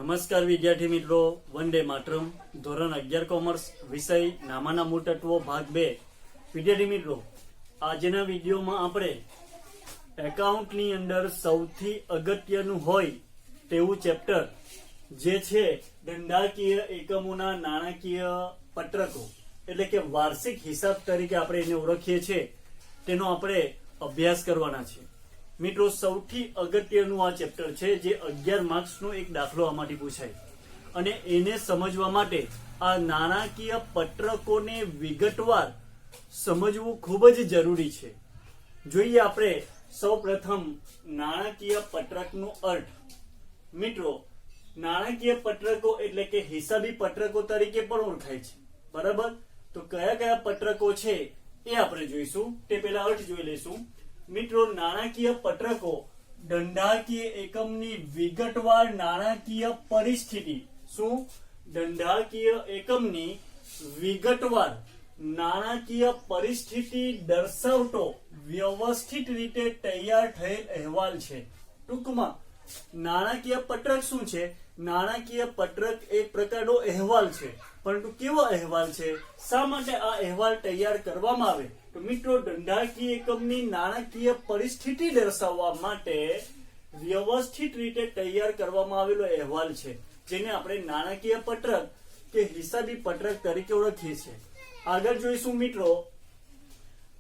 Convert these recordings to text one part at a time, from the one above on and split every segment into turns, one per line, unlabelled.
નમસ્કાર વિદ્યાર્થી મિત્રો, વંદે માતરમ. ધોરણ 11 કોમર્સ વિષય નામાના મૂળ તત્વો ભાગ 2. વિદ્યાર્થી મિત્રો, આજના વિડીયોમાં આપણે એકાઉન્ટની અંદર સૌથી અગત્યનું હોય તેવું ચેપ્ટર જે છે ધંધાકીય એકમોના નાણાકીય પત્રકો એટલે કે વાર્ષિક હિસાબ તરીકે આપણે એને ઓળખીએ છીએ, તેનો આપણે અભ્યાસ કરવાના છે. મિત્રો, સૌથી અગત્યનું આ ચેપ્ટર છે જે 11 માર્ક્સનો એક દાખલો આમાંથી પૂછાય અને એને સમજવા માટે આ નાણાકીય પત્રકોને વિગતવાર સમજવું ખૂબ જ જરૂરી છે. જોઈએ આપણે સૌપ્રથમ નાણાકીય પત્રકનો અર્થ. મિત્રો, નાણાકીય પત્રકો એટલે કે હિસાબી પત્રકો તરીકે પણ ઓળખાય છે, બરાબર? તો કયા કયા પત્રકો છે એ આપણે જોઈશું. તે પહેલા અર્થ જોઈ લઈશું. મિત્રો, નાણાકીય પત્રકો ધંધાકીય એકમની વિગતવાર નાણાકીય પરિસ્થિતિ. શું? ધંધાકીય એકમની વિગતવાર નાણાકીય પરિસ્થિતિ દર્શાવતો વ્યવસ્થિત રીતે તૈયાર થયેલ અહેવાલ છે. ટૂંકમાં નાણાકીય પત્રક શું છે? નાણાકીય પત્રક એક પ્રકારનો અહેવાલ છે, પરંતુ કેવો અહેવાલ છે? શા માટે આ અહેવાલ તૈયાર કરવામાં આવે? તો મિત્રો, ધંધાકીય એકમની નાણાકીય પરિસ્થિતિ દર્શાવવા માટે વ્યવસ્થિત રીતે તૈયાર કરવામાં આવેલો અહેવાલ છે, જેને આપણે નાણાકીય પત્રક કે હિસાબી પત્રક તરીકે ઓળખીએ છીએ. આગળ જોઈશું મિત્રો,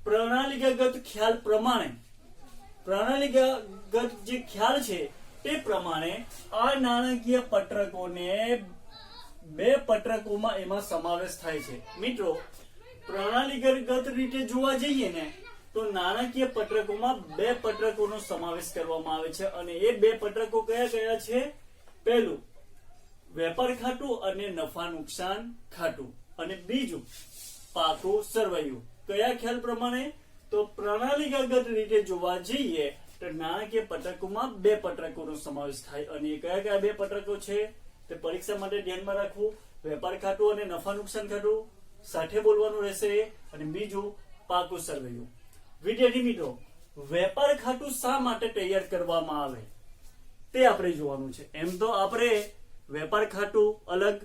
પ્રણાલીગત ખ્યાલ પ્રમાણે, પ્રણાલીગત જે ખ્યાલ છે તે પ્રમાણે આ નાણાકીય પત્રકોને બે પત્રકોમાં એમાં સમાવેશ થાય છે. મિત્રો, પ્રણાલીગત રીતે જોવા જઈએ ને તો નાણાકીય પત્રકોમાં બે પત્રકોનો સમાવેશ કરવામાં આવે છે અને એ બે પત્રકો કયા કયા છે? પહેલું વેપાર ખાતું અને નફા નુકસાન ખાતું, અને બીજું પાકું સરવૈયું. કયા ખ્યાલ પ્રમાણે? તો પ્રણાલીગત રીતે જોવા જઈએ તો નાણાકીય પત્રકોમાં બે પત્રકોનો સમાવેશ થાય અને એ કયા કયા બે પત્રકો છે તે પરીક્ષા માટે ધ્યાનમાં રાખવું. વેપાર ખાતું અને નફા નુકસાન ખાતું સાથે બોલવાનું રહેશે, અને બીજું પાકું સરવૈયું. વિદ્યાર્થી મિત્રો, વેપાર ખાતું શા માટે તૈયાર કરવામાં આવે તે આપણે જોવાનું છે. એમ તો આપણે વેપાર ખાતું અલગ,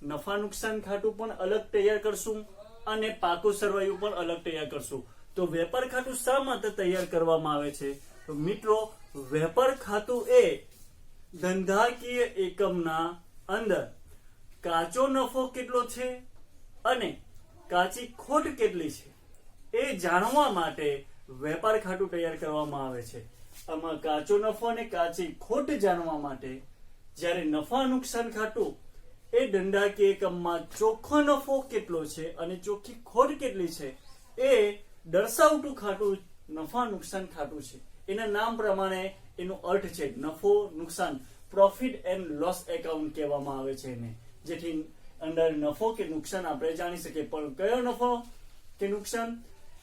નફા નુકસાન ખાતું પણ અલગ તૈયાર કરશું અને પાકું સરવૈયું પણ અલગ તૈયાર કરશું. તો વેપાર ખાતું શા માટે તૈયાર કરવામાં આવે છે? તો મિત્રો, વેપાર ખાતું એ ધંધાકીય એકમના અંદર કાચો નફો કેટલો છે અને કાચી ખોટ કેટલી છે એ જાણવા માટે વેપાર ખાતું તૈયાર કરવામાં આવે છે. આમાં કાચો નફો અને કાચી ખોટ જાણવા માટે જ્યારે નફા નુકસાન ખાતું એ ધંધાકીય એકમમાં ચોખ્ખો નફો કેટલો છે અને ચોખ્ખી ખોટ કેટલી છે એ દર્શાવતું ખાતું નફા નુકસાન ખાતું છે. એના નામ પ્રમાણે એનો અર્થ છે નફો નુકસાન, પ્રોફિટ એન્ડ લોસ એકાઉન્ટ કહેવામાં આવે છે એને, જેથી અંદર નફો કે નુકસાન આપણે જાણી શકીએ. પણ કયો નફો કે નુકસાન?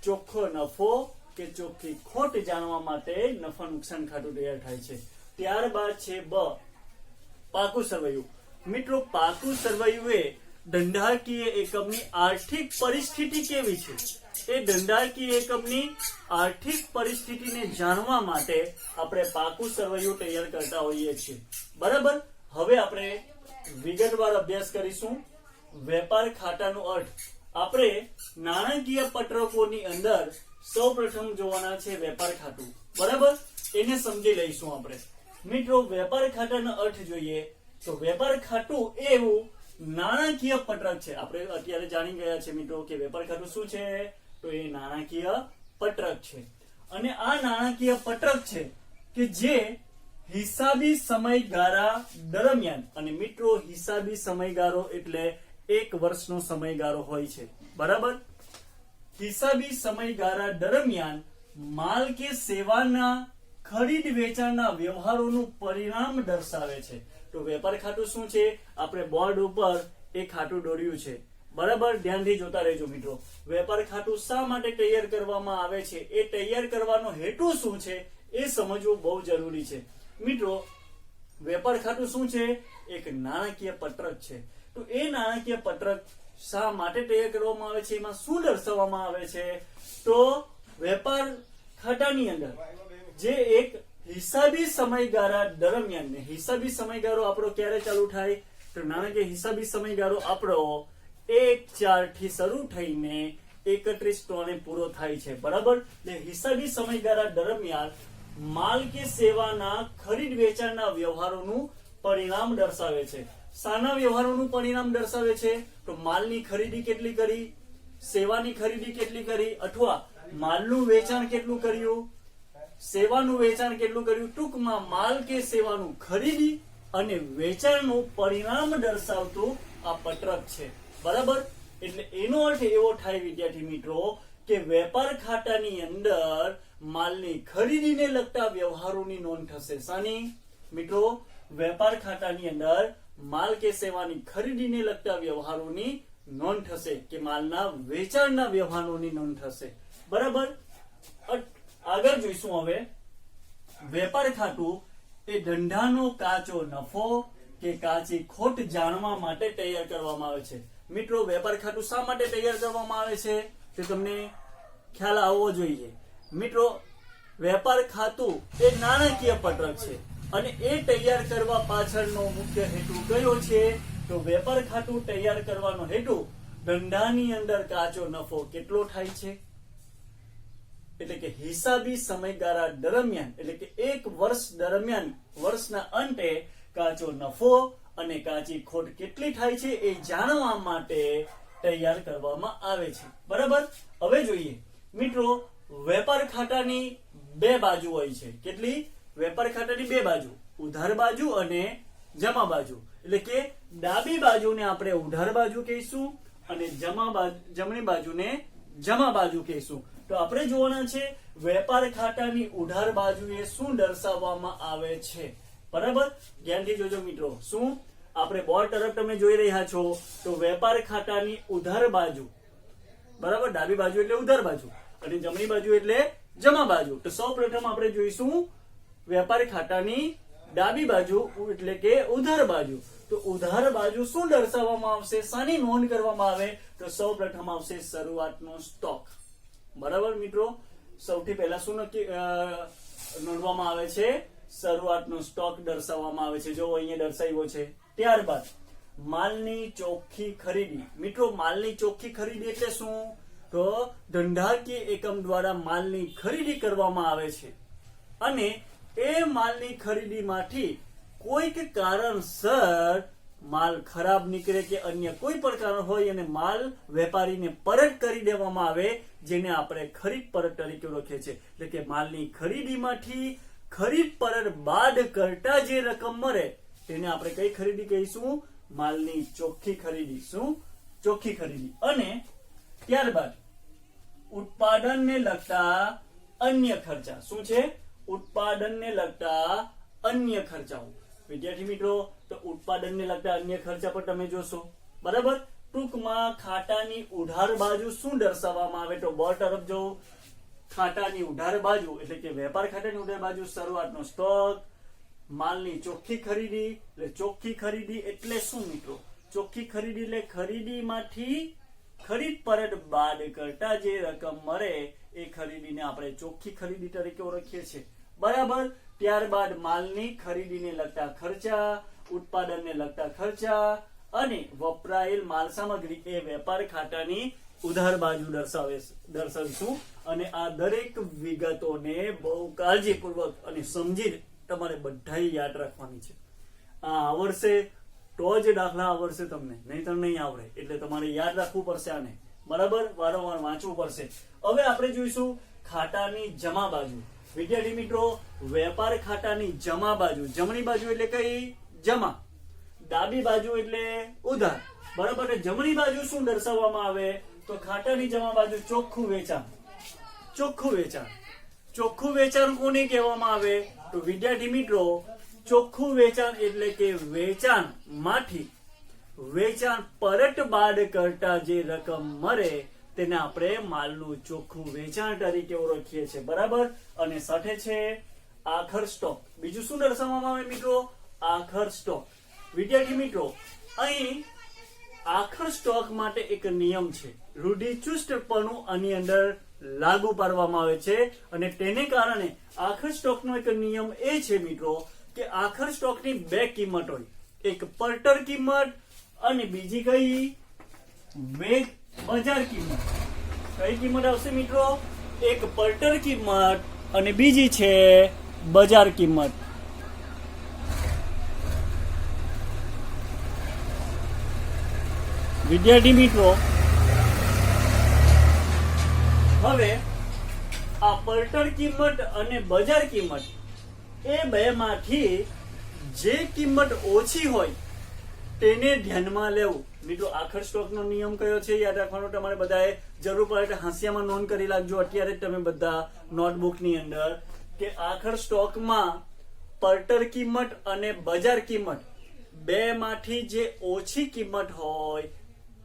ચોખ્ખો નફો કે ચોખ્ખી ખોટ જાણવા માટે નફા નુકસાન ખાતું તૈયાર થાય છે. ત્યારબાદ છે બ, પાકું સરવૈયું. મિત્રો, પાકું સરવૈયું એ ધંધાકીય એકમની આર્થિક પરિસ્થિતિ કેવી છે એ ધંધાકીય એકમની આર્થિક પરિસ્થિતિને જાણવા માટે આપણે પાકું સરવૈયું તૈયાર કરતા હોઈએ છીએ, બરાબર? હવે આપણે વિગતવાર અભ્યાસ કરીશું. વેપાર ખાતાનો અર્થ. આપણે નાણાકીય પત્રકોની અંદર સૌપ્રથમ જોવાના છે વેપાર ખાતું, બરાબર? એને સમજી લઈશું આપણે. મિત્રો, વેપાર ખાતાનો અર્થ જોઈએ તો વેપાર ખાતું એવું નાણાકીય પત્રક છે. આપણે અત્યારે જાણી ગયા છે મિત્રો કે વેપાર ખાતું શું છે? તો એ નાણાકીય પત્રક છે. અને આ નાણાકીય પત્રક છે કે જે હિસાબી સમયગાળા દરમિયાન, અને મિત્રો હિસાબી સમયગાળો એટલે 1 વર્ષનો સમયગાળો હોય છે, બરાબર? હિસાબી સમયગાળા દરમિયાન માલ કે સેવાના ખરીદ વેચાણના વ્યવહારોનું પરિણામ દર્શાવે છે. તો વેપાર ખાતું શું છે? આપણે બોર્ડ ઉપર એ ખાતું દોર્યું છે, બરાબર? ધ્યાનથી જોતા રહેજો મિત્રો. વેપાર ખાતું શા માટે તૈયાર કરવામાં આવે છે, એ તૈયાર કરવાનો હેતુ શું છે એ સમજવું બહુ જરૂરી છે. મિત્રો, વેપાર ખાતું શું છે? એક નાણાકીય પત્રક છે. તો એ નાણાકીય પત્રક શા માટે તૈયાર કરવામાં આવે છે, એમાં શું દર્શાવવામાં આવે છે? તો વેપાર ખાતાની અંદર જે એક હિસાબી સમયગાળા દરમિયાન, ને હિસાબી સમયગાળો આપણો ક્યારે ચાલુ થાય? તો નાણાકીય હિસાબી સમયગાળો આપણો 1/4 થી શરૂ થઈને 31/3 પૂરો થાય છે, બરાબર. એટલે હિસાબી સમયગાળા દરમિયાન માલ કે સેવાના ખરીદ વેચાણના વ્યવહારોનું પરિણામ દર્શાવે છે. શાના વ્યવહારોનું પરિણામ દર્શાવે છે? તો માલની ખરીદી કેટલી કરી, સેવાની ખરીદી કેટલી કરી, અથવા માલનું વેચાણ કેટલું કર્યું, સેવાનું વેચાણ કેટલું કર્યું. ટૂંકમાં માલ કે સેવાનું ખરીદી અને વેચાણનું પરિણામ દર્શાવતું આ પત્રક છે, બરાબર. એટલે એનો અર્થ એવો થાય વિદ્યાર્થી મિત્રો કે વેપાર ખાતાની અંદર માલની ખરીદીને લગતા વ્યવહારોની નોંધ થશે. શાની મિત્રો? વેપાર ખાતાની અંદર માલ કે સેવાની ખરીદીને લગતા વ્યવહારોની નોંધ થશે કે માલના વેચાણના વ્યવહારોની નોંધ થશે, બરાબર. આગળ જોઈશું હવે. વેપાર ખાતું એ ધંધાનો કાચો નફો કે કાચી ખોટ જાણવા માટે તૈયાર કરવામાં આવે છે. મિત્રો, વેપાર ખાતું શા માટે તૈયાર કરવામાં આવે છે તે તમને ખ્યાલ આવવો જોઈએ. મિત્રો, વેપાર ખાતું એ નાણાકીય પત્રક છે અને એ તૈયાર કરવા પાછળનો મુખ્ય હેતુ કયો છે? તો વેપાર ખાતું તૈયાર કરવાનો હેતુ ધંધાની અંદર કાચો નફો કેટલો થાય છે, એટલે કે હિસાબી સમયગાળા દરમિયાન, એટલે કે 1 વર્ષ દરમિયાન વર્ષના અંતે કાચો નફો અને કાચી ખોટ કેટલી થાય છે એ જાણવા માટે તૈયાર કરવામાં આવે છે, બરાબર. હવે જોઈએ મિત્રો, વેપાર ખાતાની 2 બાજુ હોય છે. કેટલી? વેપાર ખાતાની 2 બાજુ, ઉધાર બાજુ અને જમા બાજુ. એટલે કે ડાબી બાજુને આપણે ઉધાર બાજુ કહીશું અને જમણી બાજુને જમા બાજુ કહીશું. તો આપણે જોવાના છે વેપાર ખાતાની ઉધાર બાજુએ શું દર્શાવવામાં આવે છે, બરાબર. ધ્યાનથી જોજો મિત્રો. શું? આપણે બોર્ડ તરફ તમે જોઈ રહ્યા છો તો વેપાર ખાતાની ઉધાર બાજુ, બરાબર. ડાબી બાજુ એટલે ઉધાર બાજુ અને જમણી બાજુ એટલે જમા બાજુ. તો સૌપ્રથમ આપણે જોઈશું વેપાર ખાતાની ડાબી બાજુ એટલે કે ઉધાર બાજુ. તો ઉધાર બાજુ શું દર્શાવવામાં આવશે, શાની નોંધ કરવામાં આવે? તો સૌપ્રથમ આવશે શરૂઆતનો સ્ટોક, બરાબર મિત્રો. સૌથી પહેલા શું નોંધવામાં આવે છે? શરૂઆતનો સ્ટોક દર્શાવવામાં આવે છે. જો અહીંયા દર્શાવ્યો છે. ત્યારબાદ માલની ચોખ્ખી ખરીદી. મિત્રો, માલની ચોખ્ખી ખરીદી એટલે શું? તો ધંધાકીય એકમ દ્વારા માલની ખરીદી કરવામાં આવે છે અને એ માલની ખરીદીમાંથી કોઈક કારણસર માલ ખરાબ નીકળે કે અન્ય કોઈ પણ કારણ હોય અને માલ વેપારીને પરત કરી દેવામાં આવે, જેને આપણે ખરીદ પરત તરીકે ઓળખીએ છીએ. એટલે કે માલની ખરીદીમાંથી ખરીદ પરત બાદ કરતા જે રકમ મળે તેને આપણે કઈ ખરીદી કહીશું? માલની ચોખ્ખી ખરીદી. શું? ચોખ્ખી ખરીદી. અને ત્યારબાદ ઉત્પાદનને લગતા અન્ય ખર્ચા. શું છે? ઉત્પાદનને લગતા અન્ય ખર્ચાઓ. વિદ્યાર્થી મિત્રો, તો ઉત્પાદનને લગતા અન્ય ખર્ચા પર તમે જોશો, બરાબર. ટૂંકમાં ખાતાની ઉધાર બાજુ શું દર્શાવવામાં આવે? તો બોર્ડ તરફ જો. ખાતાની ઉધાર બાજુ એટલે કે વેપાર ખાતાની ઉધાર બાજુ શરૂઆતનો સ્ટોક, માલની ચોખ્ખી ખરીદી. એટલે ચોખ્ખી ખરીદી એટલે શું મિત્રો? ચોખ્ખી ખરીદી એટલે ખરીદીમાંથી ખરીદ પરત બાદ કરતા જે રકમ મળે એ ખરીદીને આપણે ચોખ્ખી ખરીદી તરીકે ઓળખીએ છીએ, બરાબર. ત્યારબાદ માલની ખરીદીને લગતા ખર્ચા, ઉત્પાદનને લગતા ખર્ચા અને વપરાયેલ માલ સામગ્રી એ વેપાર ખાતાની ઉધાર બાજુ દર્શાવીશું. અને આ દરેક વિગતોને બહુ કાળજીપૂર્વક અને સમજી તમારે બધાય યાદ રાખવાની છે. આ આવડશે તો જ દાખલા આવડશે તમને, નહીતર નહીં આવડે. એટલે તમારે યાદ રાખવું પડશે આને, બરાબર. વારંવાર વાંચવું પડશે. હવે આપણે જોઈશું ખાતાની જમા બાજુ. વિદ્યાર્થી મિત્રો, વેપાર ખાતાની જમા બાજુ, જમણી બાજુ એટલે કઈ? જમા. ડાબી બાજુ એટલે ઉધાર, બરાબર. જમણી બાજુ શું દર્શાવવામાં આવે? તો ખાતાની જમા બાજુ ચોખ્ખું વેચાણ. ચોખ્ખું વેચાણ. ચોખ્ખું વેચાણ કોને કહેવામાં આવે? તો વિદ્યાર્થી મિત્રો, ચોખ્ખું વેચાણ એટલે કે વેચાણ માંથી વેચાણ પરત બાદ કરતા જે રકમ મળે તેને આપણે માલનું ચોખ્ખું વેચાણ તરીકે ઓળખીએ છીએ, બરાબર. અને સાથે છે આખર સ્ટોક. બીજું શું દર્શાવવામાં આવે મિત્રો? આખર સ્ટોક. વિદ્યાર્થી મિત્રો, અહીં આખર સ્ટોક માટે એક નિયમ છે. રૂઢિચુસ્તપણું આની અંદર લાગુ પાડવામાં આવે છે અને તેને કારણે આખર સ્ટોકનો એક નિયમ એ છે મિત્રો કે આખર સ્ટોકની બે કિંમત હોય, એક પર્ટર કિંમત અને બીજી કઈ બજાર કિંમત. કઈ કિંમત આવશે મિત્રો? એક પર્ટર કિંમત અને બીજી છે બજાર કિંમત. વિદ્યાર્થી મિત્રો, હવે આ પર્ટર કિંમત અને બજાર કિંમત એ બે માંથી જે કિંમત ઓછી હોય તેને ધ્યાનમાં લેવું. મિત્રો આખર સ્ટોકનો નિયમ કયો છે યાદ રાખવાનો તમારે બધાએ જરૂર પડે એટલે હાંસિયામાં નોંધ કરી લાગજો અત્યારે જ તમે બધા નોટબુકની અંદર કે આખર સ્ટોકમાં પર્ટર કિંમત અને બજાર કિંમત બે માંથી જે ઓછી કિંમત હોય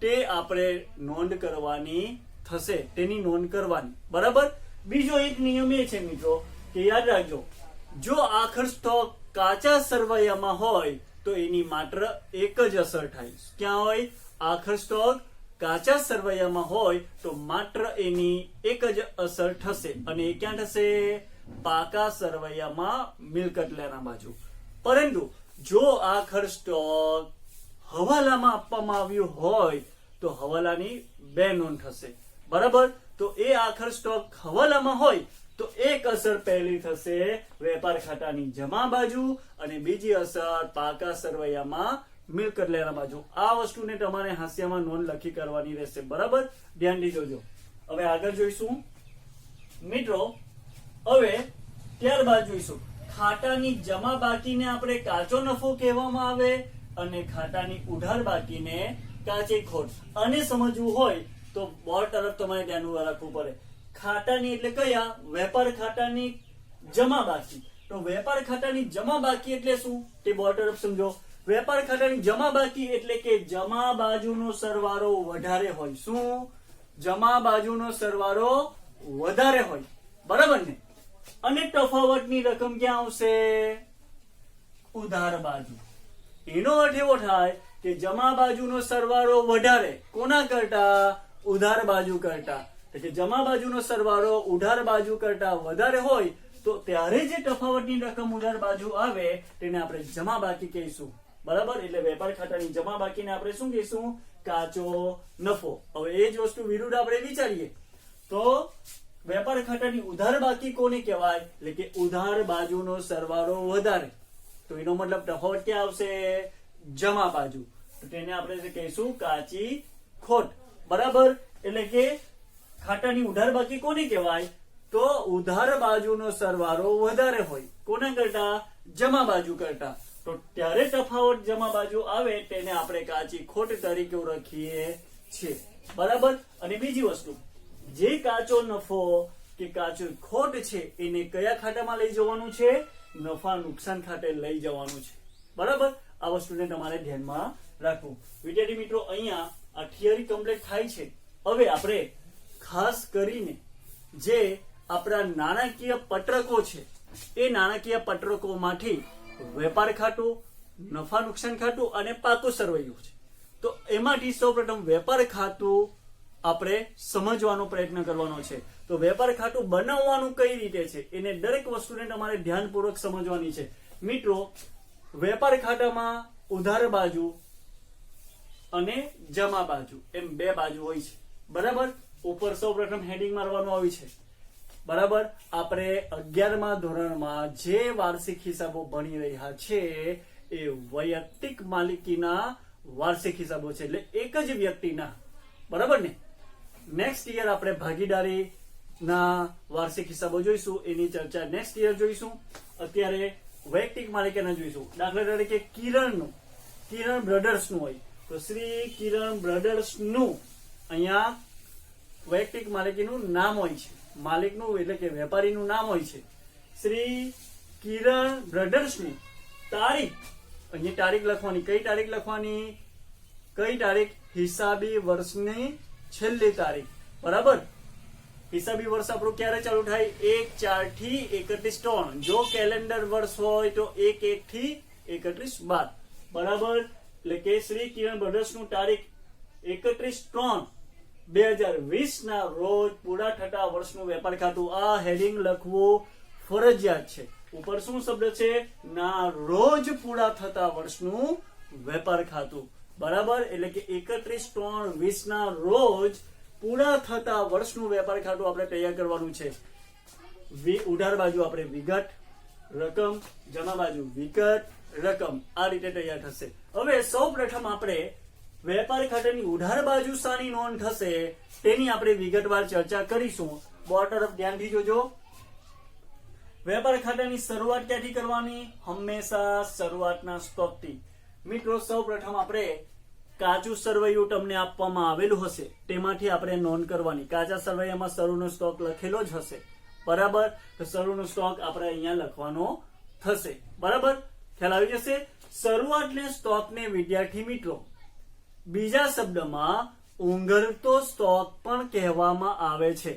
તે આપણે નોંધ કરવાની થશે, તેની નોંધ કરવાની. બરાબર. બીજો એક નિયમ એ છે મિત્રો કે યાદ રાખજો, જો આખર સ્ટોક કાચા સરવૈયામાં હોય તો એની માત્ર એક જ અસર થાય. ક્યાં હોય? આખર સ્ટોક કાચા સરવૈયામાં હોય તો માત્ર એની એક જ અસર થશે અને એ ક્યાં થશે? પાકા સરવૈયામાં મિલકત લેના બાજુ. પરંતુ જો આખર સ્ટોક હવાલામાં આપવામાં આવ્યું હોય તો હવાલાની બે નોંધ થશે. બરાબર. તો એ આખર સ્ટોક હવાલામાં હોય તો એક અસર પહેલી થશે વેપાર ખાતાની જમા બાજુ અને બીજી અસર પાકા સરવૈયામાં મિલકત લેના બાજુ. આ વસ્તુને તમારે હાંસિયામાં નોંધ લખી કરવાની રહેશે. બરાબર. ધ્યાનથી જોજો. હવે આગળ જોઈશું મિત્રો. હવે ત્યારબાદ જોઈશું ખાતાની જમા બાકીને આપણે કાચો નફો કહેવામાં આવે અને ખાતાની ઉધાર બાકીને કાચી ખોટ. આને સમજવું હોય તો બોર્ડ તરફ તમારે ધ્યાન રાખવું પડે. ખાતાની એટલે કયા? વેપાર ખાતાની જમા બાકી. તો વેપાર ખાતાની જમા બાકી એટલે શું તે બોર્ડ તરફ સમજો. વેપાર ખાતાની જમા બાકી એટલે કે જમા બાજુનો સરવાળો વધારે હોય. શું? જમા બાજુનો સરવાળો વધારે હોય. બરાબર ને? અને તફાવતની રકમ ક્યાં આવશે? ઉધાર બાજુ. એનો અર્થ એવો થાય કે જમા બાજુનો સરવાળો વધારે કોના કરતા? ઉધાર બાજુ કરતા. એટલે જમા બાજુનો સરવાળો ઉધાર બાજુ કરતા વધારે હોય તો ત્યારે જે તફાવતની રકમ ઉધાર બાજુ આવે તેને આપણે જમા બાકી કહીશું. બરાબર. એટલે વેપાર ખાતાની જમા બાકીને આપણે શું કહીશું? કાચો નફો. હવે એ જ વસ્તુ વિરુદ્ધ આપણે વિચારીએ તો વેપાર ખાતાની ઉધાર બાકી કોને કહેવાય? એટલે કે ઉધાર બાજુનો સરવાળો વધારે. તો એનો મતલબ તફાવત ક્યાં આવશે? જમા બાજુ. તો તેને આપણે કહીશું કાચી ખોટ. બરાબર. એટલે કે ખાતાની ઉધાર બાકી કોને કહેવાય? તો ઉધાર બાજુનો સરવાળો વધારે હોય કોના કરતા? જમા બાજુ કરતા. તો ત્યારે તફાવત જમા બાજુ આવે તેને આપણે કાચી ખોટ તરીકે ઓળખીએ છીએ. બરાબર. અને બીજી વસ્તુ, જે કાચો નફો કે કાચો ખોટ છે એને કયા ખાતામાં લઈ જવાનું છે? નફા નુકસાન ખાતે લઈ જવાનું છે. બરાબર. આ વસ્તુને તમારે ધ્યાનમાં રાખવું. વિદ્યાર્થી મિત્રો, અહીંયા આ થિયરી કમ્પ્લીટ થાય છે. હવે આપણે ખાસ કરીને જે આપણા નાણાકીય પત્રકો છે એ નાણાકીય પત્રકોમાંથી વેપાર ખાતું, નફા નુકસાન ખાતું અને પાકું સરવૈયું છે. તો એમાંથી સૌપ્રથમ વેપાર ખાતું આપણે સમજવાનો પ્રયત્ન કરવાનો છે. તો વેપાર ખાતું બનાવવાનું કઈ રીતે છે એને દરેક વસ્તુને તમારે ધ્યાનપૂર્વક સમજવાની છે. મિત્રો, વેપાર ખાતામાં ઉધાર બાજુ અને જમા બાજુ એમ બે બાજુ હોય છે. બરાબર. ઉપર સૌપ્રથમ હેડિંગ મારવાનું આવ્યું છે. બરાબર. આપણે 11મા ધોરણમાં જે વાર્ષિક હિસાબો ભણી રહ્યા છે એ વૈયક્તિક માલિકીના વાર્ષિક હિસાબો છે, એટલે એક જ વ્યક્તિના. બરાબર ને? નેક્સ્ટ યર આપણે ભાગીદારી ના વાર્ષિક હિસાબો જોઈશું. એની ચર્ચા નેક્સ્ટ યર જોઈશું. અત્યારે વૈયક્તિક માલિકીના જોઈશું. દાખલા તરીકે કિરણ બ્રધર્સ નું હોય તો શ્રી કિરણ બ્રધર્સ નું અહીંયા વૈયક્તિક માલિકીનું નામ હોય છે. માલિકનું એટલે કે વેપારીનું નામ હોય છે. શ્રી કિરણ બ્રધર્સની તારીખ, અહીંયા તારીખ લખવાની. કઈ તારીખ લખવાની? કઈ તારીખ? હિસાબી વર્ષની છેલ્લી તારીખ. બરાબર. હિસાબી વર્ષ આપણું ક્યારે ચાલુ થાય? 1/4 થી 31/3. જો કેલેન્ડર વર્ષ હોય તો 1/1 થી 31/12. બરાબર. એટલે કે શ્રી કિરણ બ્રધર્સ નું તારીખ 31/3 2020 ના રોજ પૂરા થતા વર્ષનું વેપાર ખાતું આ હેડિંગ લખવું ફરજિયાત છે. ઉપર શું શબ્દ છે? ના રોજ પૂરા થતા વર્ષનું વેપાર ખાતું. બરાબર, એટલે કે 31/3/20 ના રોજ પૂરા થતા વર્ષનું વેપાર ખાતું આપણે તૈયાર કરવાનું છે. ઉધાર બાજુ આપણે વિગત રકમ, જમા બાજુ વિગત રકમ, આ રીતે તૈયાર થશે. હવે સૌ પ્રથમ આપણે વેપાર ખાતાની ઉધાર બાજુ શાની નોંધ થશે તેની આપણે વિગતવાર ચર્ચા કરીશું. બોર્ડ તરફ ધ્યાનથી જોજો. વેપાર ખાતાની શરૂઆત ક્યાંથી કરવાની? હંમેશા શરૂઆતના સ્ટોકથી. મિત્રો સૌ પ્રથમ આપણે કાચું સરવૈયું તમને આપવામાં આવેલું હશે તેમાંથી આપણે નોંધ કરવાની. કાચા સરવૈયામાં શરૂનો સ્ટોક લખેલો જ હશે. બરાબર, તો શરૂનો સ્ટોક આપણે અહીંયા લખવાનો થશે. બરાબર, ખ્યાલ આવી જશે. શરૂઆતને સ્ટોકને વિદ્યાર્થી મિત્રો બીજા શબ્દમાં ઊંઘરતો સ્ટોક પણ કહેવામાં આવે છે.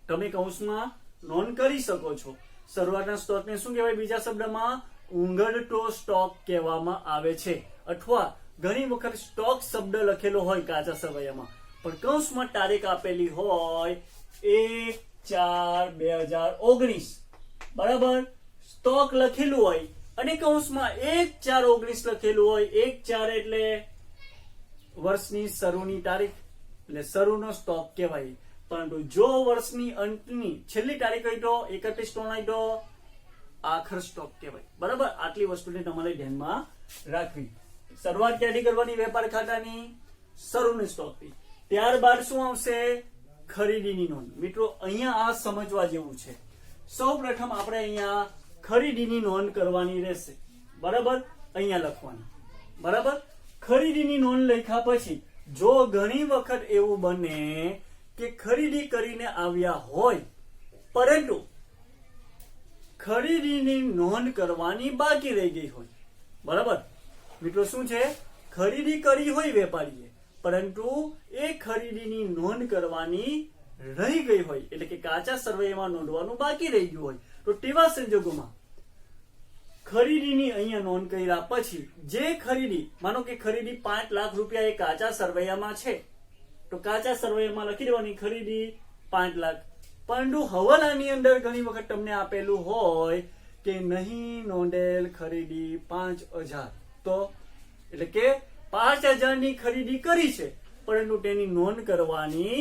તમે કૌંસમાં નોંધ કરી શકો છો. શરૂઆતના સ્ટોકને શું કહેવાય? બીજા શબ્દમાં ઊંઘરતો સ્ટોક કહેવામાં આવે છે. અથવા ઘણી વખત સ્ટોક શબ્દ લખેલો હોય કાચા સરવૈયામાં, પણ કૌંસમાં તારીખ આપેલી હોય 1/4/2019. બરાબર, સ્ટોક લખેલું હોય અને કૌંસમાં 1/4/19 લખેલું હોય. 1/4 એટલે વર્ષની શરૂની તારીખ, એટલે શરૂનો સ્ટોક કહેવાય. પરંતુ જો વર્ષની અંતની છેલ્લી તારીખ હોય તો 31/3 હોય તો આખર સ્ટોક કહેવાય. બરાબર, આટલી વસ્તુને તમારે ધ્યાનમાં રાખવી. શરૂઆત ક્યાંથી કરવાની વેપાર ખાતાની? શરૂની સ્ટોકથી. ત્યારબાદ શું આવશે? ખરીદીની નોંધ. મિત્રો અહીંયા આ સમજવા જેવું છે. સૌ પ્રથમ આપણે અહીંયા ખરીદીની નોંધ કરવાની રહેશે. બરાબર, અહીંયા લખવાની. બરાબર, ખરીદીની નોંધ લખ્યા પછી જો ઘણી વખત એવું બને કે ખરીદી કરીને આવ્યા હોય પરંતુ ખરીદીની નોંધ કરવાની બાકી રહી ગઈ હોય. બરાબર મિત્રો, શું છે? ખરીદી કરી હોય વેપારીએ પરંતુ એ ખરીદીની નોંધ કરવાની રહી ગઈ હોય, એટલે કે કાચા સરવૈયામાં નોંધવાનું બાકી રહી ગયું હોય, તો તેવા સંજોગોમાં ખરીદીની અહીંયા નોંધ કર્યા પછી જે ખરીદી, માનો કે ખરીદી 5 લાખ રૂપિયા એ કાચા સરવૈયામાં છે, તો કાચા સરવૈયામાં લખી દેવાની ખરીદી 5 લાખ. પરંતુ હવાલાની અંદર ઘણી વખત તમને આપેલું હોય કે નહીં નોંધેલ ખરીદી 5000, તો એટલે કે 5000 ની ખરીદી કરી છે પરંતુ તેની નોંધ કરવાની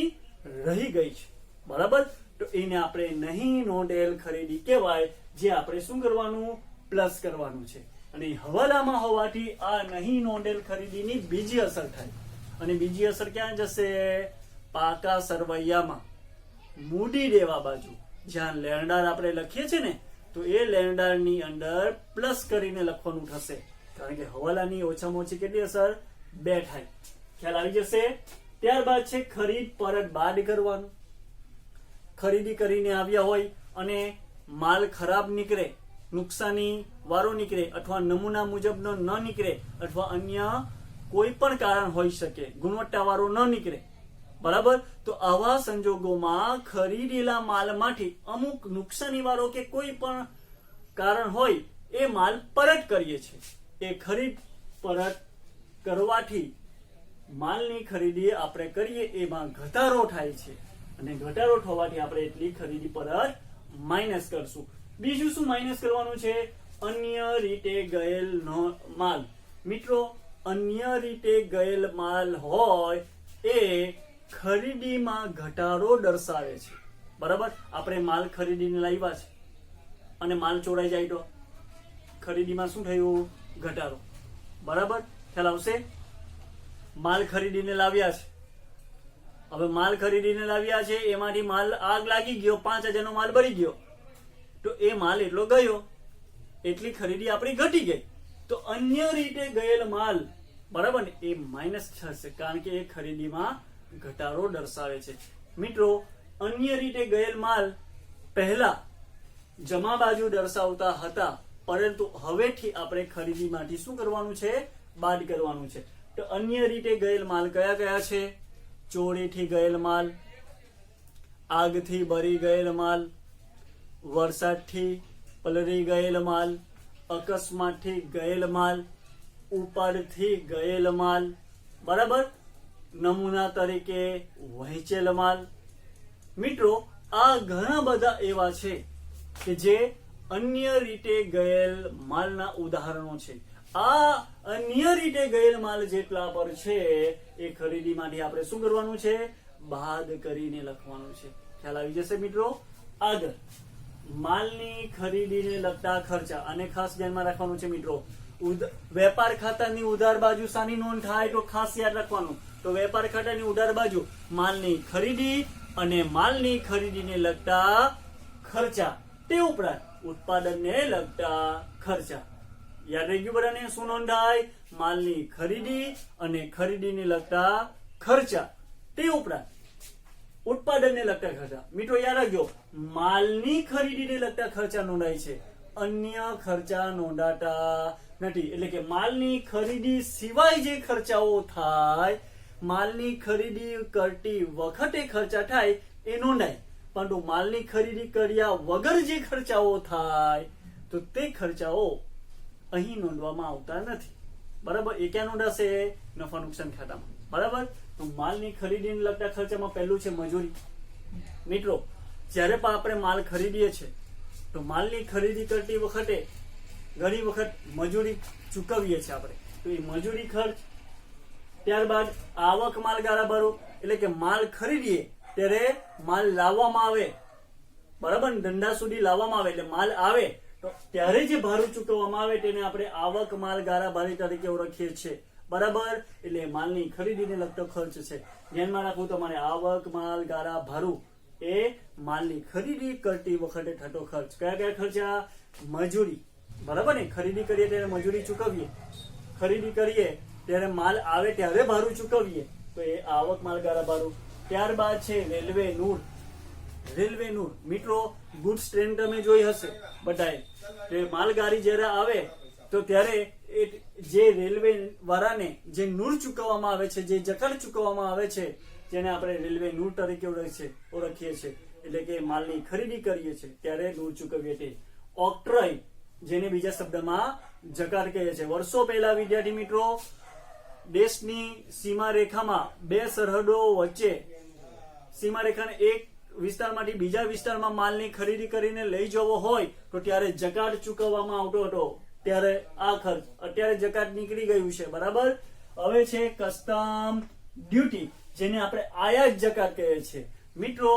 રહી ગઈ છે. બરાબર, તો એને આપણે નહીં નોંધેલ ખરીદી કહેવાય, જે આપણે શું કરવાનું? પ્લસ કરવાનું છે. અને હવાલામાં હોવાથી આ નહીં નોંધેલ ખરીદીની બીજી અસર થાય. અને બીજી અસર ક્યાં જશે? પાકા સરવૈયામાં મૂડી દેવા બાજુ. જ્યાં લેણદાર આપણે લખીએ છીએ ને, તો એ લેણદારની અંદર પ્લસ કરીને લખવાનું થશે. કારણ કે હવાલાની ઓછામાં ઓછી કેટલી અસર? 2 થાય. ખ્યાલ આવી જશે. ત્યારબાદ છે ખરીદ પરત બાદ કરવાનું. ખરીદી કરીને આવ્યા હોય અને માલ ખરાબ નીકળે, નુકસાની વાળો નીકળે, અથવા નમૂના મુજબનો ન નીકળે, અથવા અન્ય કોઈ પણ કારણ હોઈ શકે, ગુણવત્તા વાળો ન નીકળે. બરાબર, તો આવા સંજોગોમાં ખરીદેલા માલમાંથી અમુક નુકસાની વાળો કે કોઈ પણ કારણ હોય એ માલ પરત કરીએ છીએ. એ ખરીદ પરત કરવાથી માલની ખરીદી આપણે કરીએ એમાં ઘટાડો થાય છે, અને ઘટાડો થવાથી આપણે એટલી ખરીદી પરત માઇનસ કરશું. બીજું શું માઇનસ કરવાનું છે? અન્ય રીતે ગયેલ માલ. મિત્રો અન્ય રીતે ગયેલ માલ હોય એ ખરીદીમાં ઘટાડો દર્શાવે છે. બરાબર, આપણે માલ ખરીદીને લાવ્યા છે અને માલ ચોરાઈ જાય તો ખરીદીમાં શું થયું? ઘટાડો. બરાબર, ખ્યાલ આવશે. માલ ખરીદીને લાવ્યા છે, હવે માલ ખરીદીને લાવ્યા છે એમાંથી માલ આગ લાગી ગયો, 5000 નો માલ બળી ગયો, તો એ માલ એટલો ગયો, એટલી ખરીદી આપણી ઘટી ગઈ. તો અન્ય રીતે ગયેલ માલ, બરાબર ને, એ માઇનસ થશે કારણ કે એ ખરીદીમાં ઘટાડો દર્શાવે છે. મિત્રો અન્ય રીતે ગયેલ માલ પહેલા જમા બાજુ દર્શાવતા હતા, પરંતુ હવેથી આપણે ખરીદીમાંથી શું કરવાનું છે? બાદ કરવાનું છે. તો અન્ય રીતે ગયેલ માલ કયા કયા છે? ચોરીથી ગયેલ માલ, આગથી બળી ગયેલ માલ, વરસાદથી પલળી ગયેલ માલ, અકસ્માતથી ગયેલ માલ, ઉપાડથી ગયેલ માલ. બરાબર, નમૂના તરીકે વહેંચેલ માલ. મિત્રો આ ઘણા બધા એવા છે કે જે અન્ય રીતે ગયેલ માલના ઉદાહરણો છે. આ અન્ય રીતે ગયેલ માલ જેટલા પર છે એ ખરીદી માટે આપણે શું કરવાનું છે? બાદ કરીને લખવાનું છે. ખ્યાલ આવી જશે મિત્રો. આગળ માલની ખરીદીને લગતા ખર્ચા, અને ખાસ ધ્યાનમાં રાખવાનું છે મિત્રો. વેપાર ખાતાની ઉધાર બાજુ શાની નોંધ થાય તો ખાસ યાદ રાખવાનું. તો વેપાર ખાતાની ઉધાર બાજુ માલની ખરીદી અને માલની ખરીદીને લગતા ખર્ચા, તે ઉપરાંત ઉત્પાદનને લગતા ખર્ચા. યાદ રહી ગયું બધાને? શું નોંધાય? માલની ખરીદી અને ખરીદીને લગતા ખર્ચા, તે ઉપરાંત ઉત્પાદનને લગતા ખર્ચા. મિત્રો યાદ રાખજો, માલની ખરીદીને લગતા ખર્ચા નોંધાય છે, અન્ય ખર્ચા નોંધાતા નથી. એટલે કે માલની ખરીદી સિવાય જે ખર્ચાઓ થાય, માલની ખરીદી કરતી વખતે ખર્ચા થાય એ નોંધાય, પરંતુ માલની ખરીદી કર્યા વગર જે ખર્ચાઓ થાય તો તે ખર્ચાઓ અહીં નોંધવામાં આવતા નથી. બરાબર? એ ક્યાં નોંધાશે? નફા નુકસાન ખાતામાં. બરાબર? તો માલની ખરીદીને લગતા ખર્ચામાં પહેલું છે મજૂરી. મિત્રો જ્યારે પણ આપણે માલ ખરીદીએ છીએ તો માલની ખરીદી કરતી વખતે ઘણી વખત મજૂરી ચૂકવીએ છીએ આપણે. તો એ મજૂરી ખર્ચ, ત્યારબાદ આવક માલ ગાળા ભરો, એટલે કે માલ ખરીદીએ ત્યારે માલ લાવવામાં આવે, બરાબર, ધંધા સુધી લાવવામાં આવે, એટલે માલ આવે તો ત્યારે જે ભાડું ચૂકવવામાં આવે તેને આપણે આવક માલ ગાળા ભારી તરીકે ઓળખીએ છીએ. બરાબર? એટલે માલની ખરીદીને લગતો ખર્ચ છે. ધ્યાનમાં રાખવું તમારે, આવક માલ ગાળા ભાડું એ માલની ખરીદી કરતી વખતે થતો ખર્ચ. કયા કયા ખર્ચા? મજૂરી. બરાબર ને? ખરીદી કરીએ ત્યારે મજૂરી ચૂકવીએ, ખરીદી કરીએ ત્યારે માલ આવે ત્યારે ભાડું ચૂકવીએ, તો એ આવક માલ ગાળા ભાડું. ત્યારબાદ છે રેલવે નૂર. રેલવે નૂર મિત્રો ગુડ્સ ટ્રેન તમે જોઈ હશે બધાએ. માલગાડી જ્યારે આવે તો ત્યારે જે રેલવે વાળાને જે નૂર ચૂકવવામાં આવે છે, જે જકાત ચૂકવવામાં આવે છે, જેને આપણે રેલવે નૂર તરીકે ઓળખીએ છીએ. એટલે કે માલની ખરીદી કરીએ છીએ ત્યારે નૂર ચૂકવીએ છીએ. ઓક્ટ્રોય, જેને બીજા શબ્દમાં જકાત કહે છે. વર્ષો પહેલા વિદ્યાર્થી મિત્રો દેશની સીમા રેખામાં બે સરહદો વચ્ચે, સીમા રેખાને એક વિસ્તારમાંથી બીજા વિસ્તારમાં માલની ખરીદી કરીને લઈ જવો હોય તો ત્યારે જકાત ચૂકવવામાં આવતો હતો. ત્યારે આ ખર્ચ, અત્યારે જકાત નીકળી ગયું છે. બરાબર? હવે છે કસ્ટમ ડ્યુટી, જેને આપણે આયાત જકાત કહીએ છીએ. મિત્રો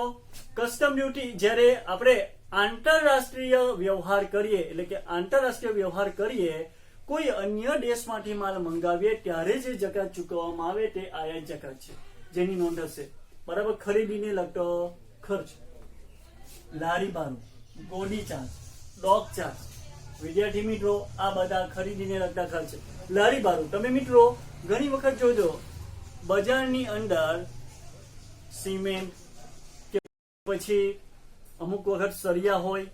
કસ્ટમ ડ્યુટી જ્યારે આપણે આંતરરાષ્ટ્રીય વ્યવહાર કરીએ, એટલે કે આંતરરાષ્ટ્રીય વ્યવહાર કરીએ, કોઈ અન્ય દેશમાંથી માલ મંગાવીએ ત્યારે જે જકાત ચૂકવવામાં આવે તે આયાત જકાત છે, જેની નોંધ હશે. બરાબર? ખરીદીને લગતો ખર્ચ, લારી ભાડું, ગોડી ચાર્જ, ડોક ચાર્જ. વિદ્યાર્થી મિત્રો આ બધા ખરીદીને લગતા ખર્ચ. લારી ભાડું તમે મિત્રો ઘણી વખત જોજો બજારની અંદર સિમેન્ટ કે પછી અમુક વખત સળિયા હોય,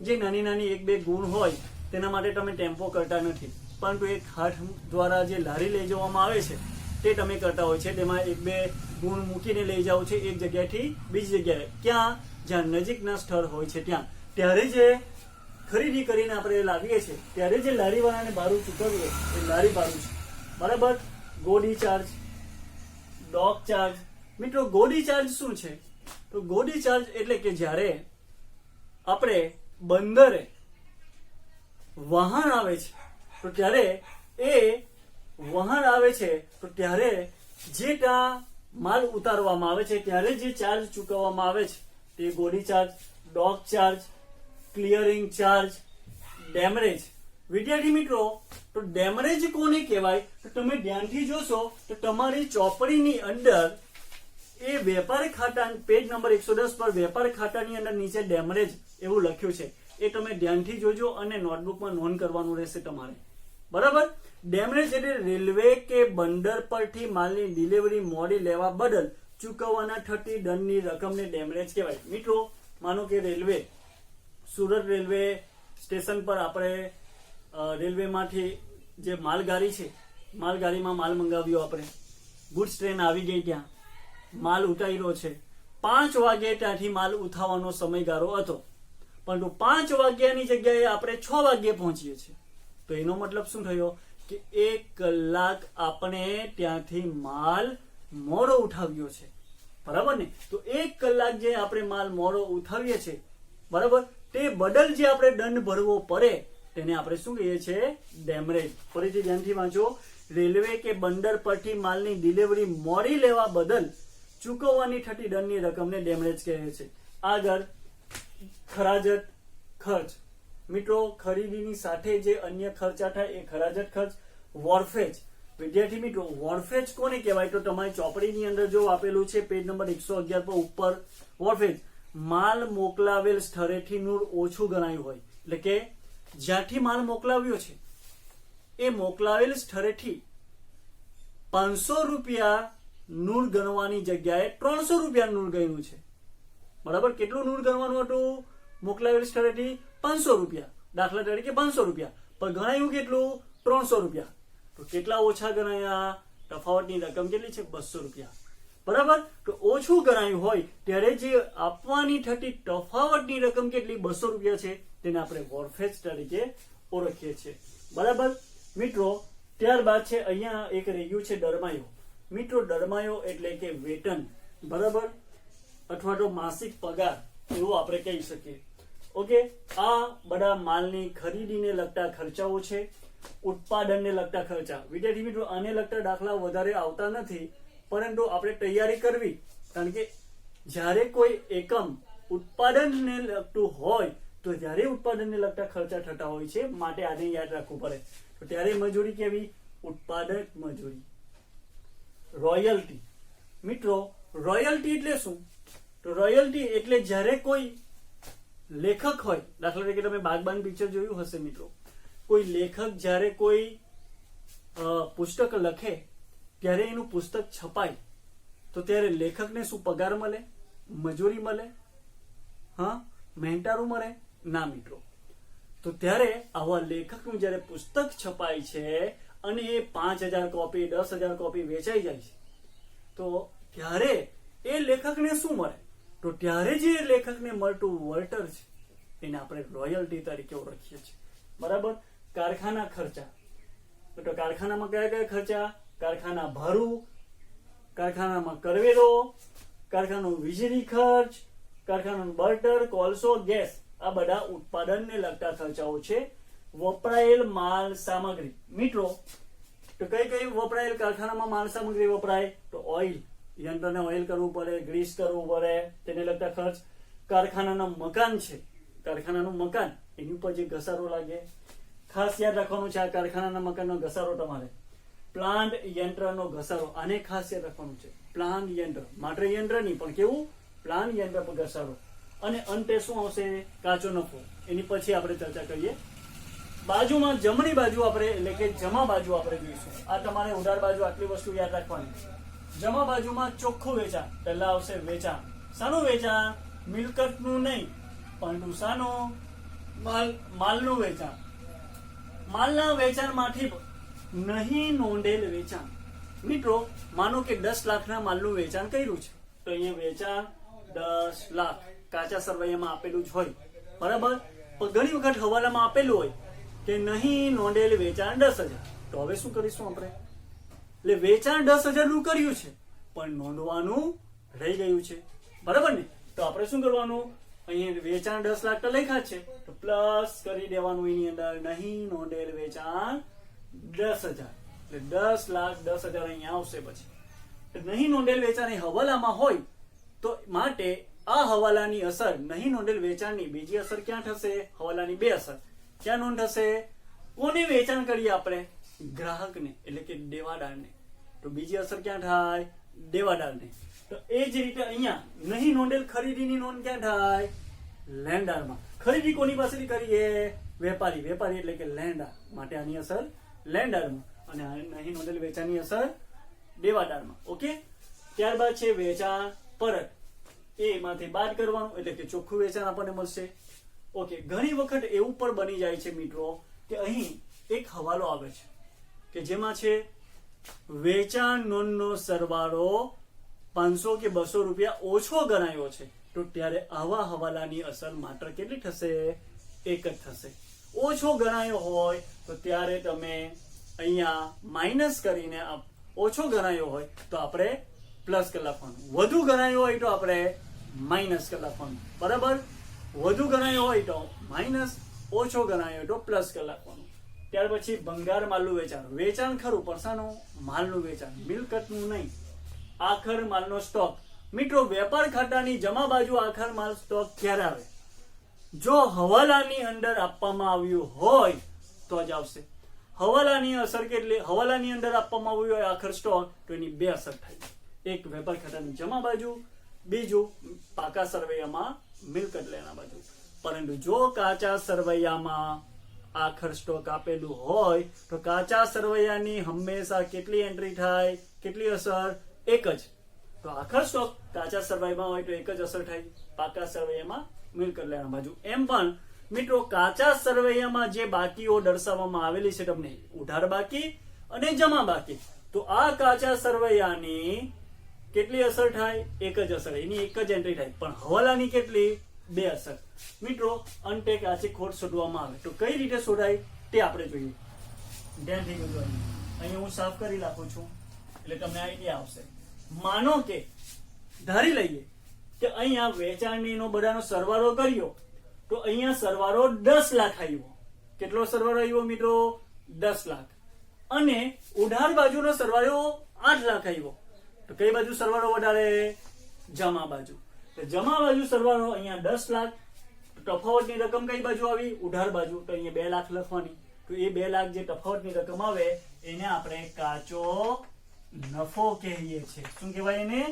જે નાની નાની એક બે ગુણ હોય, તેના માટે તમે ટેમ્પો કરતા નથી, પરંતુ એક હાથ દ્વારા જે લારી લઈ જવામાં આવે છે તે તમે કરતા હોય છે. તેમાં એક બે ગુણ મૂકીને લઈ જાઓ છે એક જગ્યાએથી બીજી જગ્યાએ. ક્યાં? જ્યાં નજીકના સ્થળ હોય છે ત્યાં. ત્યારે જે ખરીદી કરીને આપણે લાવીએ છીએ ત્યારે જે લારીવાળાને ભાડું ચૂકવીએ એ લારી ભાડું છે. બરાબર? ગોડી ચાર્જ, ડોક ચાર્જ. મિત્રો ગોડી ચાર્જ શું છે? તો ગોડી ચાર્જ એટલે કે જ્યારે આપણે બંદરે વાહન આવે છે તો ત્યારે એ વાહન આવે છે તો ત્યારે જે ત્યાં માલ ઉતારવામાં આવે છે ત્યારે જે ચાર્જ ચૂકવવામાં આવે છે તે ગોડી ચાર્જ, ડોક ચાર્જ, ક્લિયરિંગ ચાર્જ, ડેમરેજ. વિદ્યાર્થી મિત્રો તો ડેમરેજ કોને કહેવાય? તો તમે ધ્યાનથી જોશો તો તમારી ચોપડીની અંદર એ વેપાર ખાતા પેજ નંબર 110 પર વેપાર ખાતાની અંદર નીચે ડેમરેજ એવું લખ્યું છે. એ તમે ધ્યાનથી જોજો અને નોટબુકમાં નોંધ કરવાનું રહેશે તમારે. બરાબર? ડેમરેજ એટલે રેલવે કે બંદર પરથી માલની ડિલિવરી મોડી લેવા બદલ ચૂકવવાના થતી દંડની રકમને ડેમરેજ કહેવાય. મિત્રો માનો કે રેલવે, સુરત રેલવે સ્ટેશન પર આપણે રેલવેમાંથી જે માલગાડી છે, માલગાડીમાં માલ મંગાવ્યો, આપણે ગુડ્સ ટ્રેન આવી ગઈ, ત્યાં માલ ઉતાર્યો છે. 5 વાગે ત્યાંથી માલ ઉઠાવવાનો સમયગાળો હતો, પરંતુ 5 વાગ્યાની જગ્યાએ આપણે 6 વાગ્યે પહોંચીએ છીએ. તો એનો મતલબ શું થયો કે 1 કલાક આપણે ત્યાંથી માલ મોડો ઉઠાવ્યો છે, બરાબર ને? તો 1 કલાક જે આપણે માલ મોડો ઉઠાવીએ છીએ, બરાબર, તે બદલ જે આપણે દંડ ભરવો પડે તેને આપણે શું કહીએ છીએ? ડેમરેજ. ફરીથી ધ્યાનથી વાંચો. રેલવે કે બંદર પરથી માલની ડિલિવરી મોડી લેવા બદલ ચૂકવવાની થતી દંડની રકમને ડેમરેજ કહે છે. આગળ ખરાજત ખર્ચ. મિત્રો, ખરીદીની સાથે જે અન્ય ખર્ચા થાય એ ખરાજત ખર્ચ. વોર્ફેજ. વિદ્યાર્થી મિત્રો, વોર્ફેજ કોને કહેવાય? તો તમારી ચોપડીની અંદર જો આપેલું છે પેજ નંબર 111 પર ઉપર, વોર્ફેજ માલ મોકલાવેલ સ્થળેથી નૂર ઓછું ગણાયું હોય, એટલે કે જ્યાંથી માલ મોકલાવ્યો છે એ મોકલાવેલ સ્થળેથી 500 રૂપિયા નૂર ગણવાની જગ્યાએ 300 રૂપિયા નૂર ગણ્યું છે, બરાબર? કેટલું નૂર ગણવાનું હતું? મોકલાવેલ સ્થળેથી 500 રૂપિયા, દાખલા તરીકે 500 રૂપિયા, પણ ગણાયું કેટલું? 300 રૂપિયા. તો કેટલા ઓછા ગણાયા? તફાવતની રકમ કેટલી છે? 200 રૂપિયા, બરાબર? તો ઓછું ગણાયું હોય ત્યારે જે આપવાની થતી તફાવતની રકમ કેટલી? 200 રૂપિયા છે, તેને આપણે વોર્ફેજ તરીકે ઓળખીએ છીએ, બરાબર મિત્રો? ત્યારબાદ છે અહીંયા એક રહી ગયું છે દરમાયો. મિત્રો, દરમાયો એટલે કે વેતન, બરાબર, અથવા તો માસિક પગાર એવું આપણે કહી શકીએ. ઓકે, આ બધા માલની ખરીદીને લગતા ખર્ચાઓ છે, ઉત્પાદનને લગતા ખર્ચા. વિદ્યાર્થી મિત્રો, આને લગતા દાખલા વધારે આવતા નથી, પરંતુ આપણે તૈયારી કરવી, કારણ કે જ્યારે કોઈ એકમ ઉત્પાદનને લગતું હોય તો જ્યારે ઉત્પાદનને લગતા ખર્ચા થતા હોય છે, માટે આને યાદ રાખવું પડે. તો ત્યારે મજૂરી કેવી? ઉત્પાદક મજૂરી. રોયલ્ટી. મિત્રો, રોયલ્ટી એટલે શું? તો રોયલ્ટી એટલે જ્યારે કોઈ લેખક હોય, દાખલા તરીકે તમે બાગબાન પિક્ચર જોયું હશે મિત્રો, કોઈ લેખક જ્યારે કોઈ પુસ્તક લખે ત્યારે એનું પુસ્તક છપાય તો ત્યારે લેખકને શું પગાર મળે? મજૂરી મળે? હા, મહેનતાણું મળે? ના મિત્રો. તો ત્યારે આવા લેખકનું જ્યારે પુસ્તક છપાય છે અને એ 5000 કોપી 10,000 કોપી વેચાઈ જાય છે, તો ત્યારે એ લેખકને શું મળે? તો ત્યારે જે લેખકને મળતું વળતર છે એને આપણે રોયલ્ટી તરીકે ઓળખીએ છીએ, બરાબર? કારખાના ખર્ચા. તો કારખાનામાં કયા કયા ખર્ચા? કારખાના ભાડું, કારખાનામાં કરવેરો, કારખાનાનો વીજળી ખર્ચ, કારખાનાનું બળતણ, કોલસો, ગેસ, આ બધા ઉત્પાદનને લગતા ખર્ચાઓ છે. વપરાયેલ માલ સામગ્રી. મિત્રો, તો કઈ કઈ વપરાયેલ કારખાનામાં માલ સામગ્રી વપરાય? તો ઓઇલ, યંત્રને ઓઇલ કરવું પડે, ગ્રીસ કરવું પડે, તેને લગતા ખર્ચ. કારખાનાના મકાન છે, કારખાનાનું મકાન, એની ઉપર જે ઘસારો લાગે, ખાસ યાદ રાખવાનું છે આ કારખાનાના મકાનનો ઘસારો તમારે. પ્લાન્ટ યંત્રનો ઘસારો, આને ખાસ યાદ રાખવાનું છે. પ્લાન્ટ યંત્ર, માત્ર યંત્ર નહીં પણ કેવું? પ્લાન્ટ યંત્ર પર ઘસારો. અને અંતે શું આવશે? કાચો નફો. એની પછી આપણે ચર્ચા કરીએ. બાજુમાં જમણી બાજુ આપણે એટલે કે જમા બાજુ આપણે જોઈશું. આ તમારે ઉધાર બાજુ આટલી વસ્તુ યાદ રાખવાની. જમા બાજુમાં ચોખ્ખું વેચાણ. પહેલા આવશે વેચાણ. શાનું વેચાણ? મિલકતનું નહીં, પરંતુ શાનું? માલનું વેચાણ. માલના વેચાણમાંથી નહીં નોંધેલ વેચાણ. મિત્રો, માનો કે 10 લાખના માલનું વેચાણ કર્યું છે, તો અહીંયા વેચાણ 10 લાખ કાચા સરવૈયામાં આપેલું જ હોય, બરાબર? પણ ઘણી વખત હવાલામાં આપેલું હોય કે નહીં નોંધેલ વેચાણ 10,000. તો હવે શું કરીશું આપણે? એટલે વેચાણ 10,000 નું કર્યું છે પણ નોંધવાનું રહી ગયું છે, બરાબર ને? તો આપણે શું કરવાનું? અહીંયા વેચાણ 10 લાખ તો લખ્યા છે, તો પ્લસ કરી દેવાનું એની અંદર નહીં નોંધેલ વેચાણ 10,000. એટલે 10 લાખ 10,000 અહીંયા આવશે. પછી નહીં નોંધેલ વેચાણ એ હવાલામાં હોય તો માટે આ હવાલાની અસર, નહીં નોંધેલ વેચાણની બીજી અસર ક્યાં થશે? હવાલાની 2 અસર ક્યાં નોંધ થશે? કોને વેચાણ કરીએ આપણે? ગ્રાહકને, એટલે કે દેવાદારને. તો બીજી અસર ક્યાં થાય? દેવાદારને. તો એ જ રીતે અહીંયા નહીં નોંધેલ ખરીદીની નોંધ ક્યાં થાય? લેણદારમાં. ખરીદી કોની પાસેથી કરીએ? વેપારી. વેપારી એટલે કે લેણદાર, માટે આની અસર લેણદારમાં, અને નહીં નોંધેલ વેચાણની અસર દેવાદારમાં. ઓકે, ત્યારબાદ છે વેચાણ પરત. એમાંથી બાદ કરવાનું, એટલે કે ચોખ્ખું વેચાણ આપણને મળશે. ઓકે, ઘણી વખત એવું પણ બની જાય છે મિત્રો કે અહીં એક હવાલો આવે છે કે જેમાં છે વેચાણ નોંધનો સરવાળો 500 કે 200 રૂપિયા ઓછો ગણાયો છે, તો ત્યારે આવા હવાલાની અસર માત્ર કેટલી થશે? 1 જ થશે. ઓછો ગણાયો હોય તો ત્યારે તમે અહીંયા માઇનસ કરીને, ઓછો ગણાયો હોય તો આપણે પ્લસ કરી નાખવાનું. વધુ ગણાયું હોય તો આપણે માઇનસ કરી નાખવાનું. બરાબર, વધુ ગણાયું હોય તો માઇનસ, ઓછો ગણાયો હોય તો પ્લસ કરી નાખવાનું. ત્યાર પછી ભંગાર માલનું વેચાણ. વેચાણ ખરું પણ શાનું? માલનું વેચાણ, મિલકતનું નહીં. આખર માલનો સ્ટોક. મિત્રો, વેપાર ખાતાની જમા બાજુ આખર માલ સ્ટોક ક્યારે આવે? જો હવાલાની અંદર આપવામાં આવ્યું હોય તો જ આવશે. હવાલાની અસર કેટલી? હવાલાની અંદર આપવામાં આવ્યું હોય આખર સ્ટોક તો એની બે અસર થાય. એક વેપાર ખાતાની જમા બાજુ, બીજું પાકા સરવૈયામાં મિલકત લેના બાજુ. પરંતુ જો કાચા સરવૈયામાં આખર સ્ટોક આપેલું હોય તો કાચા સરવૈયાની હંમેશા કેટલી એન્ટ્રી થાય? કેટલી અસર? એક જ. તો આખર સ્ટોક કાચા સરવૈયામાં હોય તો એક જ અસર થાય, પાકા સરવૈયામાં મિલકત લેના બાજુ. એમ પણ મિત્રો, કાચા સરવૈયામાં જે બાકીઓ દર્શાવવામાં આવેલી છે તમને, ઉધાર બાકી અને જમા બાકી, તો આ કાચા સરવૈયાની કેટલી અસર થાય? એક જ અસર, એની એક જ એન્ટ્રી થાય. પણ હવાલાની કેટલી? બે અસર. મિત્રો, અંતે કાચી ખોટ શોધવામાં આવે તો કઈ રીતે શોધાય તે આપણે જોઈએ. ધ્યાનથી જોજો. અહીંયા હું સાફ કરી નાખું છું એટલે તમને આઈડિયા આવશે. માનો કે ધારી લઈએ કે અહીંયા વેચાણનો બધાનો સરવાળો કર્યો તો અહીંયા સરવાળો 10 લાખ આવ્યો. કેટલો સરવાળો આવ્યો મિત્રો? 10 લાખ. અને ઉધાર બાજુનો સરવાળો 8 લાખ આવ્યો. તો કઈ બાજુ સરવાળો વધારે? જમા બાજુ. તો જમા બાજુ સરવાળો અહીંયા 10 લાખ. તફાવતની રકમ કઈ બાજુ આવી? ઉધાર બાજુ. તો અહીંયા 2 લાખ લખવાની. તો એ 2 લાખ જે તફાવતની રકમ આવે એને આપણે કાચો નફો કહીએ છીએ. શું કહેવાય એને?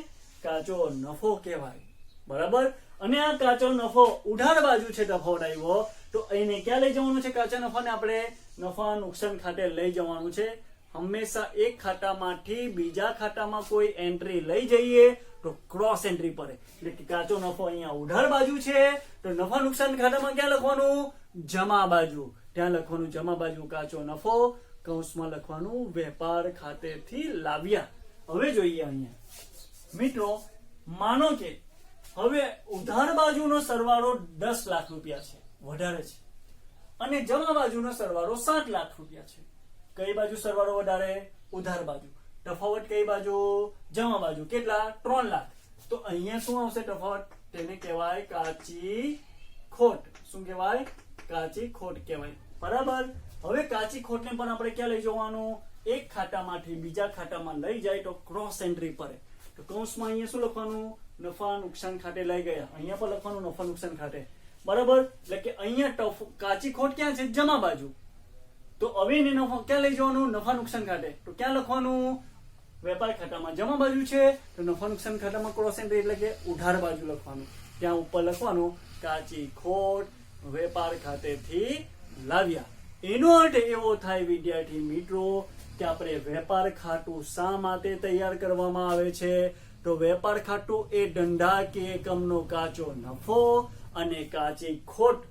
કાચો નફો કહેવાય. બરાબર. અને આ કાચો નફો ઉધાર બાજુ છે તફાવત આવ્યો તો એને ક્યાં લઈ જવાનું છે? કાચા નફાને આપણે નફા નુકસાન ખાતે લઈ જવાનું છે. હંમેશા એક ખાતામાંથી બીજા ખાતામાં કોઈ એન્ટ્રી લઈ જઈએ તો ક્રોસ એન્ટ્રી પડે. એટલે કે કાચો નફો અહીંયા ઉધાર બાજુ છે તો નફા નુકસાન ખાતામાં ક્યાં લખવાનું? જમા બાજુ. ત્યાં લખવાનું જમા બાજુ કાચો નફો, કૌંસમાં લખવાનું વેપાર ખાતેથી લાવ્યા. હવે જોઈએ અહીંયા મિત્રો, માનો કે હવે ઉધાર બાજુનો સરવાળો 10 લાખ રૂપિયા છે, વધારે છે, અને જમા બાજુનો સરવાળો 7 લાખ રૂપિયા છે. કઈ બાજુ સરવાળો વધારે? ઉધાર બાજુ. તફાવત કઈ બાજુ? જમા બાજુ. કેટલા? 3 લાખ. તો અહીંયા શું આવશે તફાવત? તેને કહેવાય કાચી ખોટ. શું કહેવાય? કાચી ખોટ કહેવાય. બરાબર. હવે કાચી ખોટને પણ આપણે ક્યાં લઈ જવાનું? એક ખાતામાંથી બીજા ખાતામાં લઈ જાય તો ક્રોસ એન્ટ્રી પડે. તો કૌંસમાં અહીંયા શું લખવાનું? નફા નુકસાન ખાતે લઈ ગયા. અહીંયા પણ લખવાનું નફા નુકસાન ખાતે. બરાબર. એટલે કે અહીંયા કાચી ખોટ ક્યાં છે? જમા બાજુ. તો હવે એને નફો ક્યાં લઈ જવાનું? નફા નુકસાન ખાતે. તો ક્યાં લખવાનું? વેપાર ખાતામાં. જમા બાજુ છે તો નફા નુકસાન ખાતામાં ક્રોસ એન્ટ્રી એટલે કે ઉધાર બાજુ લખવાનું. ત્યાં ઉપર લખવાનું કાચી ખોટ વેપાર ખાતેથી લાવ્યા. એનો અર્થ એવો થાય વિદ્યાર્થી મિત્રો કે આપણે વેપાર ખાતું શા માટે તૈયાર કરવામાં આવે છે? તો વેપાર ખાતું એ ધંધાકીય એકમનો કાચો નફો અને કાચી ખોટ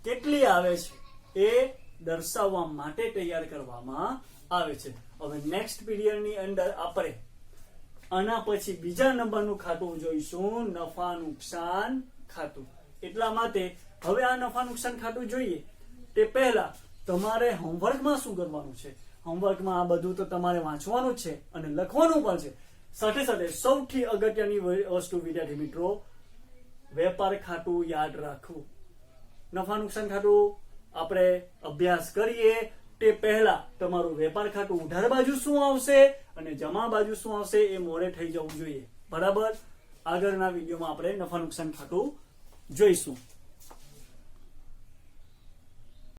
કેટલી આવે છે એ દર્શાવવા માટે તૈયાર કરવામાં આવે છે. હવે નેક્સ્ટ પીરિયડની અંદર આપણે આના પછી બીજા નંબરનું ખાતું જોઈશું, નફા નુકસાન ખાતું. એટલા માટે હવે આ નફા નુકસાન ખાતું જોઈએ તે પહેલા તમારે હોમવર્કમાં શું કરવાનું છે? હોમવર્કમાં આ બધું તો તમારે વાંચવાનું જ છે અને લખવાનું પણ છે. સાથે સાથે સૌથી અગત્યની વસ્તુ વિદ્યાર્થી મિત્રો, વેપાર ખાતું યાદ રાખવું. નફા નુકસાન ખાતું આપણે અભ્યાસ કરીએ તે પહેલા તમારું વેપાર ખાતું ઉધાર બાજુ શું આવશે અને જમા બાજુ શું આવશે એ મોડે થઈ જવું જોઈએ. બરાબર. આગળના વિડીયોમાં આપણે નફા નુકસાન ખાતું જોઈશું.